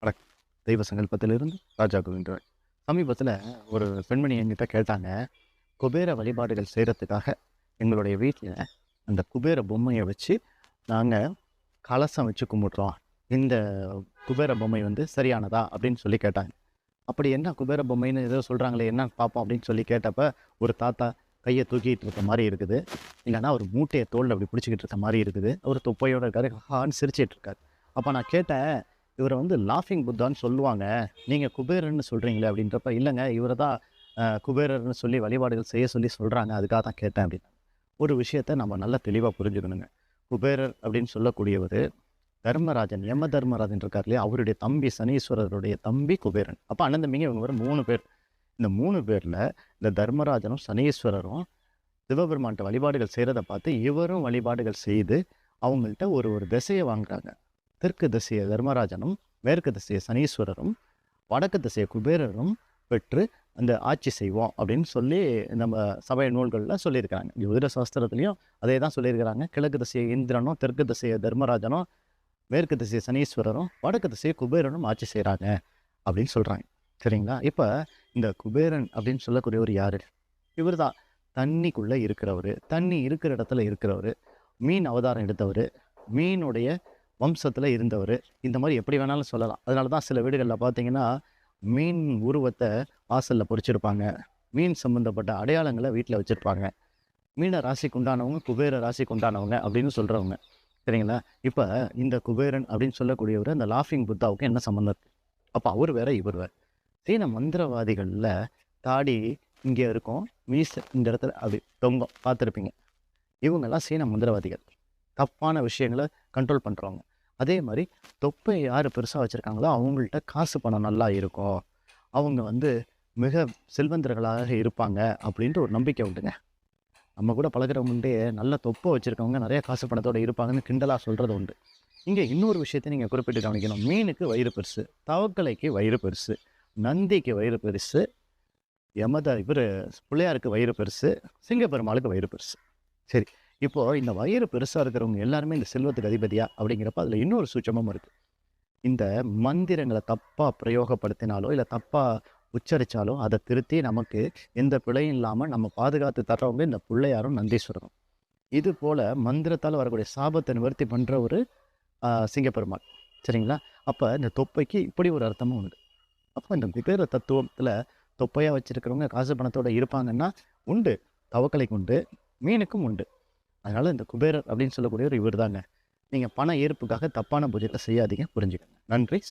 வணக்கம். தெய்வ சங்கல்பத்திலிருந்து ராஜா கோவிந்தராஜ். சமீபத்தில் ஒரு பெண்மணி என்கிட்ட கேட்டாங்க, குபேர வழிபாடுகள் செய்கிறதுக்காக எங்களுடைய வீட்டில் அந்த குபேர பொம்மையை வச்சு நாங்கள் கலசம் வச்சு கும்பிட்றோம். இந்த குபேர பொம்மை வந்து சரியானதா அப்படின்னு சொல்லி கேட்டாங்க. அப்படி என்ன குபேர பொம்மைன்னு ஏதோ சொல்கிறாங்களே என்ன பார்ப்போம் அப்படின்னு சொல்லி கேட்டப்ப ஒரு தாத்தா கையை தூக்கிட்டு இருக்க மாதிரி இருக்குது. இல்லைன்னா ஒரு மூட்டையை தோளில் அப்படி பிடிச்சிக்கிட்டு இருக்க மாதிரி இருக்குது. அவர் தொப்பையோடு இருக்காரு, ஹான்னு சிரிச்சிட்டு இருக்காரு. அப்போ நான் கேட்டேன், இவரை வந்து லாஃபிங் புத்தான்னு சொல்லுவாங்க, நீங்கள் குபேரன்னு சொல்கிறீங்களே அப்படின்றப்ப, இல்லைங்க இவரை தான் குபேரர்னு சொல்லி வழிபாடுகள் செய்ய சொல்லி சொல்கிறாங்க, அதுக்காக தான் கேட்டேன் அப்படின்னு. ஒரு விஷயத்த நம்ம நல்லா தெளிவாக புரிஞ்சுக்கணுங்க. குபேரர் அப்படின்னு சொல்லக்கூடியவர் தர்மராஜன், யம தர்மராஜன் இருக்கார் இல்லையா, அவருடைய தம்பி சனீஸ்வரருடைய தம்பி குபேரன். அப்போ அண்ணன் தம்பிங்க இவங்க ஒரு 3 பேர். இந்த 3 பேரில் இந்த தர்மராஜனும் சனீஸ்வரரும் சிவபெருமான்கிட்ட வழிபாடுகள் செய்கிறத பார்த்து இவரும் வழிபாடுகள் செய்து அவங்கள்ட்ட ஒரு ஒரு திசையை வாங்குறாங்க. தெற்கு திசையை தர்மராஜனும், மேற்கு திசையை சனீஸ்வரரும், வடக்கு திசையை குபேரரும் பெற்று அந்த ஆட்சி செய்வோம் அப்படின்னு சொல்லி நம்ம சபை நூல்களில் சொல்லியிருக்கிறாங்க. ஜோதிட சாஸ்திரத்துலேயும் அதே தான் சொல்லியிருக்கிறாங்க. கிழக்கு திசையை இந்திரனும், தெற்கு திசையை தர்மராஜனும், மேற்கு திசையை சனீஸ்வரரும், வடக்கு திசையை குபேரனும் ஆட்சி செய்கிறாங்க அப்படின்னு சொல்கிறாங்க. சரிங்களா? இப்போ இந்த குபேரன் அப்படின்னு சொல்லக்கூடியவர் யார்? இவர் தான் தண்ணிக்குள்ளே இருக்கிறவர், தண்ணி இருக்கிற இடத்துல இருக்கிறவர், மீன் அவதாரம் எடுத்தவர், மீனுடைய வம்சத்தில் இருந்தவர். இந்த மாதிரி எப்படி வேணாலும் சொல்லலாம். அதனால தான் சில வீடுகளில் பார்த்தீங்கன்னா மீன் உருவத்தை வாசலில் பொறிச்சிருப்பாங்க, மீன் சம்மந்தப்பட்ட அடையாளங்களை வீட்டில் வச்சுருப்பாங்க. மீன ராசிக்கு உண்டானவங்க குபேர ராசிக்கு உண்டானவங்க அப்படின்னு சொல்கிறவங்க. சரிங்களா? இப்போ இந்த குபேரன் அப்படின்னு சொல்லக்கூடியவர் அந்த லாஃபிங் புத்தாவுக்கு என்ன சம்மந்தம் இருக்குது? அப்போ அவர் வேற இவர் வேறு. சீன மந்திரவாதிகளில் தாடி இங்கே இருக்கும், மீச இந்த இடத்துல அப்படி தொங்கும், பார்த்துருப்பீங்க. இவங்கெல்லாம் சீன மந்திரவாதிகள், தப்பான விஷயங்களை கண்ட்ரோல் பண்ணுறவங்க. அதே மாதிரி தொப்பை யார் பெருசாக வச்சுருக்காங்களோ அவங்கள்ட்ட காசு பணம் நல்லா இருக்கும், அவங்க வந்து மிக செல்வந்தர்களாக இருப்பாங்க அப்படின்ட்டு ஒரு நம்பிக்கை உண்டுங்க. நம்ம கூட பழகிறவங்கள்டே நல்ல தொப்பை வச்சுருக்கவங்க நிறைய காசு பணத்தோடு இருப்பாங்கன்னு கிண்டலாக சொல்கிறது உண்டு. இங்கே இன்னொரு விஷயத்தை நீங்கள் குறிப்பிட்டு கவனிக்கணும். மீனுக்கு வயிறு பெருசு, தவக்கலைக்கு வயிறு பெருசு, நந்திக்கு வயிறு பெருசு, இவர் பிள்ளையாருக்கு வயிறு பெருசு, சிங்கப்பெருமாளுக்கு வயிறு பெருசு. சரி, இப்போது இந்த வயிறு பெருசாக இருக்கிறவங்க எல்லாருமே இந்த செல்வத்துக்கு அதிபதியா அப்படிங்கிறப்ப அதில் இன்னொரு சூட்சமும் இருக்குது. இந்த மந்திரங்களை தப்பாக பிரயோகப்படுத்தினாலோ இல்லை தப்பாக உச்சரித்தாலோ அதை திருத்தி நமக்கு எந்த பிழையும் இல்லாமல் நம்ம பாதுகாத்து தர்றவங்க இந்த பிள்ளையாரும் நந்தீஸ்வரரும். இது போல் மந்திரத்தால் வரக்கூடிய சாபத்தை நிவர்த்தி பண்ணுற ஒரு சிங்கப்பெருமாள். சரிங்களா? அப்போ இந்த தொப்பைக்கு இப்படி ஒரு அர்த்தமும் உண்டு. அப்போ இந்த குபேர தத்துவத்தில் தொப்பையாக வச்சுருக்கிறவங்க காசு பணத்தோடு இருப்பாங்கன்னா உண்டு, தவக்கலைக்கு உண்டு, மீனுக்கும் உண்டு. அதனால் இந்த குபேரர் அப்படின்னு சொல்லக்கூடியவர் இவர் தாங்க. நீங்கள் பண ஈர்ப்புக்காக தப்பான பூஜைகளை செய்யாதீங்க, புரிஞ்சுக்கங்க. நன்றி.